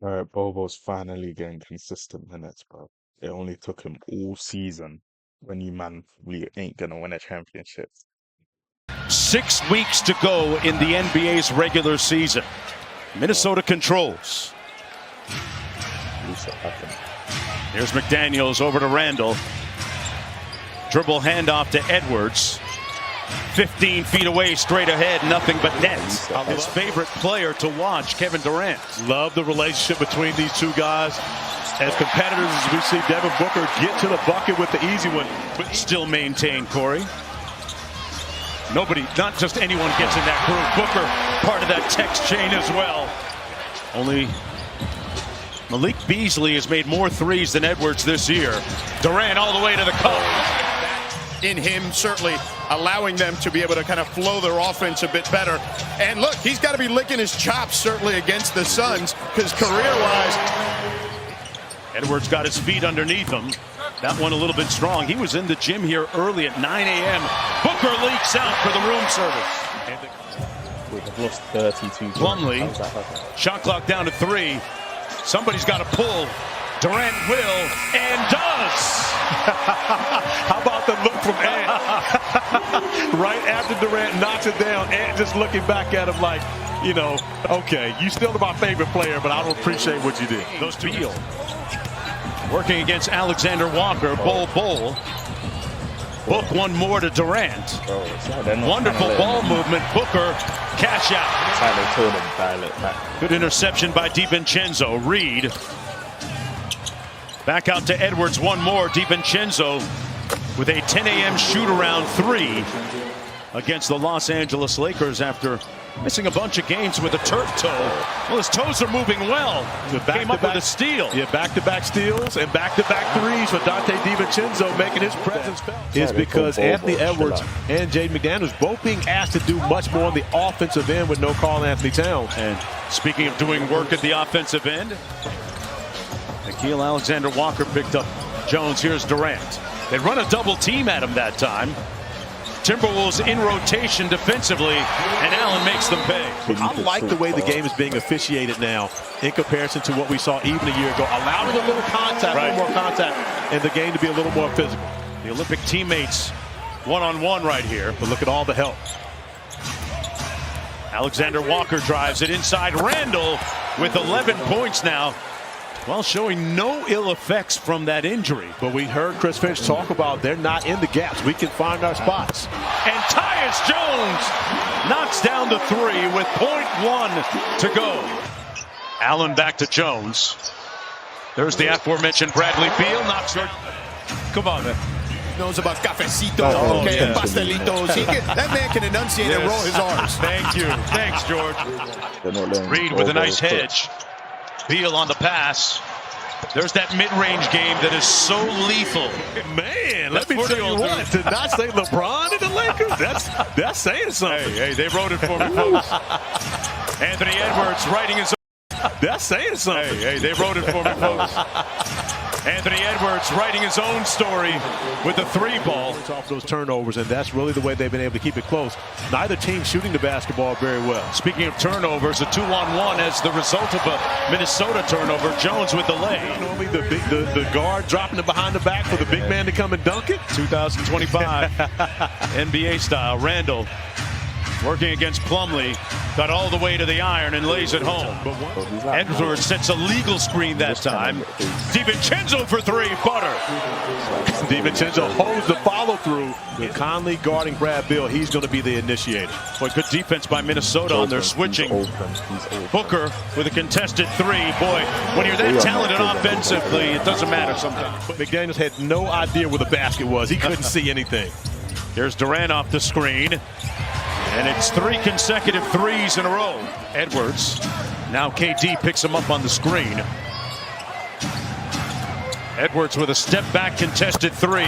Alright, Bobo's finally getting consistent minutes, bro. It only took him all season when you man really ain't gonna win a championship. 6 weeks to go in the NBA's regular season. Minnesota controls. Here's McDaniels over to Randall. Dribble handoff to Edwards. 15 feet away, straight ahead, nothing but net. His favorite player to watch, Kevin Durant. Love the relationship between these two guys. As competitors, as we see Devin Booker get to the bucket with the easy one. But still maintained, Corey. Nobody, not just anyone gets in that group. Booker, part of that text chain as well. Only Malik Beasley has made more threes than Edwards this year. Durant all the way to the cup. In him, certainly allowing them to be able to kind of flow their offense a bit better. And look, he's got to be licking his chops certainly against the Suns, because career-wise, Edwards got his feet underneath him. That one a little bit strong. He was in the gym here early at 9 a.m. Booker leaks out for the room service. We've lost 32. Plumlee, shot clock down to 3. Somebody's got to pull. Durant will and does. How about the look from Ant? Right after Durant knocks it down, Ant just looking back at him like, you know, okay, you still my favorite player, but I don't appreciate what you did. Those two working against Alexander Walker. Bol. Book one more to Durant. Wonderful ball movement. Booker, cash out. Good interception by DiVincenzo. Reed. Back out to Edwards, one more. DiVincenzo with a 10 a.m. shoot-around 3 against the Los Angeles Lakers after missing a bunch of games with a turf toe. Well, his toes are moving well. Came up with a steal. Yeah, back-to-back steals and back-to-back threes for Dante DiVincenzo, making his presence felt. It's because Anthony Edwards and Jaden McDaniels both being asked to do much more on the offensive end with no Karl-Anthony Towns. And speaking of doing work at the offensive end, Nickeil Alexander-Walker picked up Jones. Here's Durant. They run a double team at him that time. Timberwolves in rotation defensively, and Allen makes them pay. I like the way the game is being officiated now in comparison to what we saw even a year ago. Allowing a little contact, a little more contact, and the game to be a little more physical. The Olympic teammates one-on-one right here. But look at all the help. Alexander Walker drives it inside. Randall with 11 points now. Well, showing no ill effects from that injury. But we heard Chris Finch talk about they're not in the gaps. We can find our spots. And Tyus Jones knocks down the 3 with 0.1 to go. Allen back to Jones. There's the aforementioned Bradley Beal. Knocks her. Come on, man. knows about cafecito, and pastelitos. That man can enunciate and roll his R's. Thank you. Thanks, George. Reed with a nice hedge. Beal on the pass. There's that mid-range game that is so lethal. Man, let me tell you what. To not say LeBron and the Lakers, that's saying something. Hey, they wrote it for me, folks. Anthony Edwards writing his own. That's saying something. Hey, they wrote it for me, folks. Anthony Edwards writing his own story with a 3-ball. Off those turnovers, and that's really the way they've been able to keep it close. Neither team shooting the basketball very well. Speaking of turnovers, a 2-on-1 as the result of a Minnesota turnover. Jones with the lay. Normally the guard dropping it behind the back for the big man to come and dunk it. 2025 NBA style. Randall working against Plumlee, got all the way to the iron and lays it home. Edwards sets a legal screen that time. DiVincenzo for 3, butter. DiVincenzo holds the follow-through. With Conley guarding Brad Beal, he's going to be the initiator. Boy, good defense by Minnesota on their switching. Booker with a contested 3. Boy, when you're that talented offensively, it doesn't matter sometimes. McDaniels had no idea where the basket was. He couldn't see anything. Here's Durant off the screen. And it's 3 consecutive 3s in a row. Edwards. Now KD picks him up on the screen. Edwards with a step-back contested 3.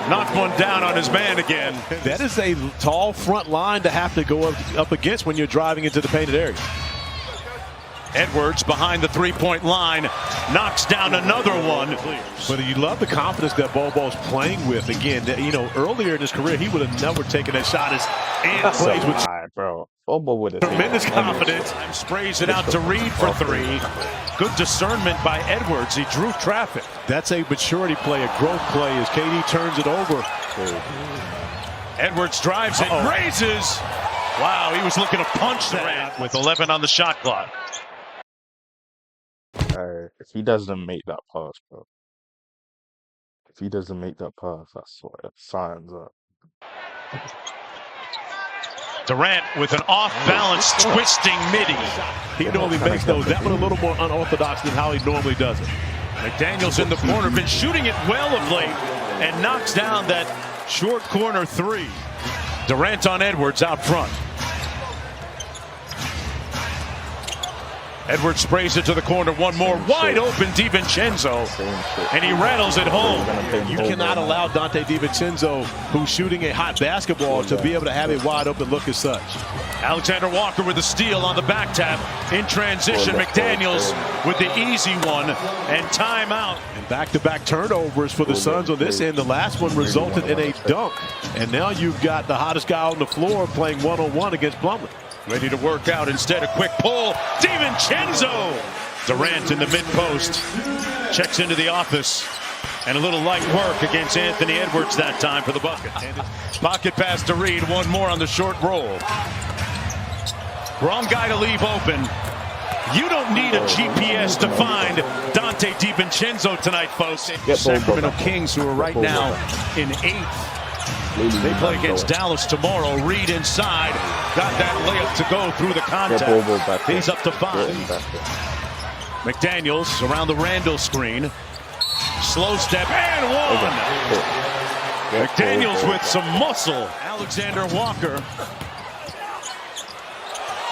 Knocked one down on his man again. That is a tall front line to have to go up against when you're driving into the painted area. Edwards behind the 3-point line knocks down another one. But you love the confidence that Bobo's playing with. Again, you know, earlier in his career, he would have never taken that shot as and plays with. Bro. Bobo would have taken Tremendous any confidence. shot. Sprays it out to Reed for three. Good discernment by Edwards. He drew traffic. That's a maturity play, a growth play as KD turns it over. Edwards drives it, raises. Wow, he was looking to punch that with 11 on the shot clock. If he doesn't make that pass, bro. If he doesn't make that pass, I swear, signs up. Durant with an off-balance twisting midi. He normally makes those. That one a little more unorthodox than how he normally does it. McDaniels in the corner, been shooting it well of late, and knocks down that short corner three. Durant on Edwards out front. Edwards sprays it to the corner. One more wide open DiVincenzo, and he rattles it home. You cannot allow Dante DiVincenzo, who's shooting a hot basketball, to be able to have a wide open look as such. Alexander Walker with the steal on the back tap. In transition, McDaniels with the easy one, and timeout. And back-to-back turnovers for the Suns on this end. The last one resulted in a dunk. And now you've got the hottest guy on the floor playing one-on-one against Plumlee. Ready to work out instead. A quick pull. DiVincenzo. Durant in the mid-post. Checks into the office. And a little light work against Anthony Edwards that time for the bucket. Pocket pass to Reed. One more on the short roll. Wrong guy to leave open. You don't need a GPS to find Dante DiVincenzo tonight, folks. Sacramento Kings, who are right now in 8th. They play against Dallas tomorrow. Reed inside. Got that layup to go through the contact. He's up to 5. McDaniels around the Randall screen. Slow step and one. McDaniels with some muscle. Alexander Walker.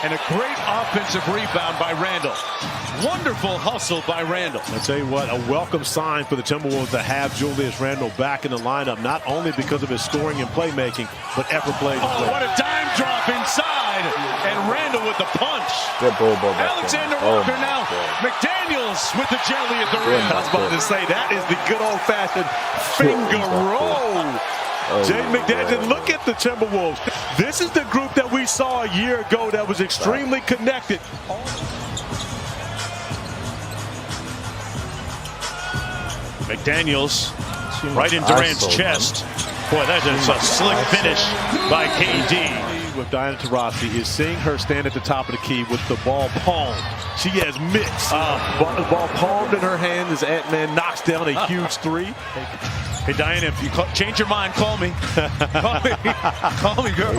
And a great offensive rebound by Randall. Wonderful hustle by Randall. I'll tell you what, a welcome sign for the Timberwolves to have Julius Randle back in the lineup, not only because of his scoring and playmaking, but effort plays. Oh, what a dime drop inside. And Randall with the punch. Alexander Walker now. McDaniels with the jelly at the rim. I was about to say, that is the good old-fashioned finger roll. Jaden McDaniels, look at the Timberwolves. This is the group that we saw a year ago that was extremely connected. McDaniels right in Durant's chest. Boy, that is a slick finish by KD. With Diana Taurasi is seeing her stand at the top of the key with the ball palmed. She has mitts. Ball palmed in her hand as Ant-Man knocks down a huge three. Hey, Diana, if you change your mind, call me. Call me, girl.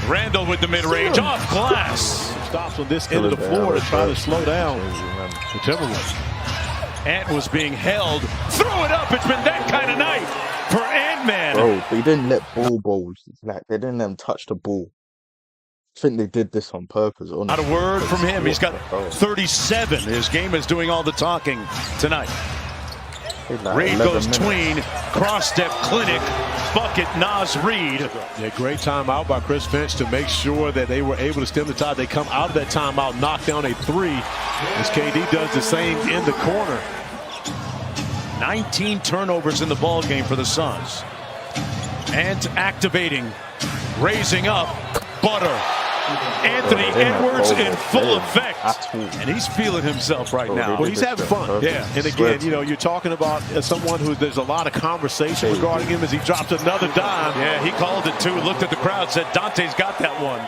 Randall with the mid-range, off glass. Stops on this end of the floor to try to slow down the Timberwolves. Ant was being held. Throw it up. It's been that kind of night for Ant-Man. Bro, they didn't let balls. Like, they didn't let him touch the ball. I think they did this on purpose. Honestly. Not a word from him. He's got 37. His game is doing all the talking tonight. Reed goes tween, cross-step clinic, bucket, Naz Reed. Yeah, great timeout by Chris Finch to make sure that they were able to stem the tide. They come out of that timeout, knock down a three, as KD does the same in the corner. 19 turnovers in the ball game for the Suns. And activating, raising up, Butter. Anthony Edwards in full effect. And he's feeling himself right now. Well, he's having fun. Yeah. And again, you know, you're talking about someone who there's a lot of conversation regarding him as he drops another dime. Yeah, he called it too. Looked at the crowd, said Dante's got that one.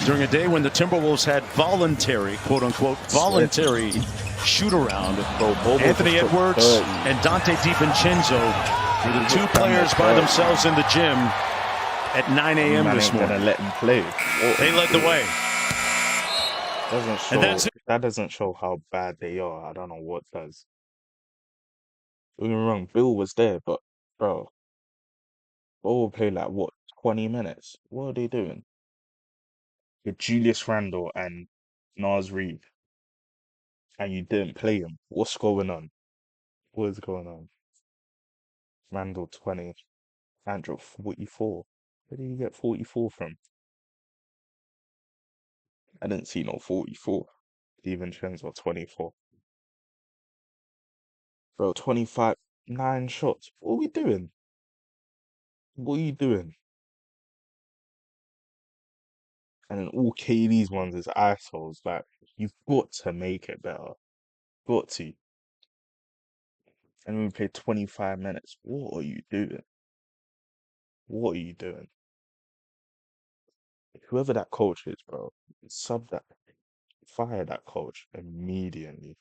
During a day when the Timberwolves had voluntary, quote unquote, voluntary shoot around, Anthony Edwards and Dante DiVincenzo were the two players by themselves in the gym at 9 a.m. this morning. Gonna let him play. They led the way. That doesn't show how bad they are. I don't know what does. Don't get me wrong, Bill was there, but bro, Bill played like what, 20 minutes? What are they doing? With Julius Randle and Naz Reid, and you didn't play him. What's going on? What is going on? Randle 20, Andrew 44. Where did you get 44 from? I didn't see no 44. DiVincenzo 24. Bro, 25, 9 shots. What are we doing? What are you doing? And then all KD's ones is assholes. Like, you've got to make it better. Got to. And we play 25 minutes. What are you doing? What are you doing? Whoever that coach is, bro, sub that, fire that coach immediately.